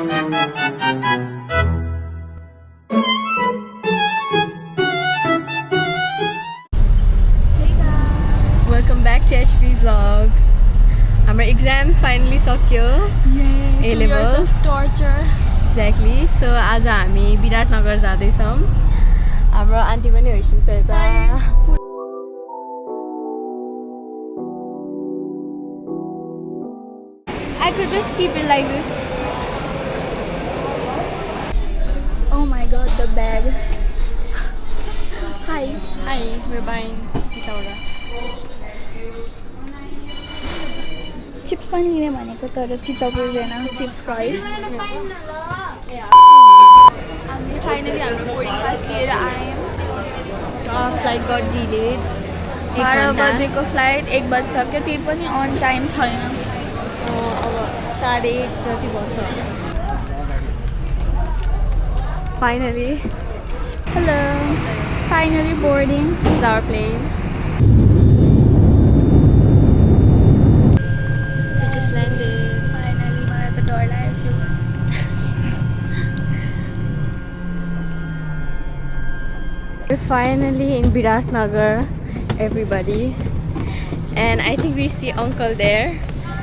Welcome back to HB Vlogs. Our exams finally सक्यो. Yay! 2 years of torture. Exactly. So आज हामी विराटनगर जाँदैछौँ. हाम्रो आन्टी पनि होइसिन्छ यता. I could just keep it like this. Oh my god, the bag. Hi. Hi, we're buying Pitauda. Chips पनि लिने भनेको तर चित्त बुझेन चिप्स फ्राई. हामी फाइनली हाम्रो बोर्डिङ पास लिएर आयौँ. Flight got delayed. 12 बजेको फ्लाइट 1 बजिसक्यो त्यही पनि अन टाइम छैन. अब 8:30 जति बज्छ. Finally. Hello. Finally boarding. This is our plane. We just landed. Finally, मलाई त डर लागेको थियो. We're finally in Viratnagar, everybody. And I think we see Uncle there.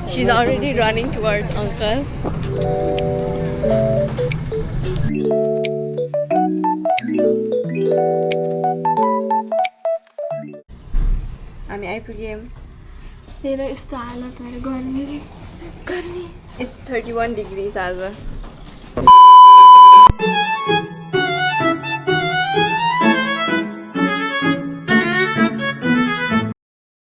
She's already running towards Uncle. हामी आइपुग्यौँ. मेरो यस्तो हालत मेरो गर्मी. It's 31 degrees आज.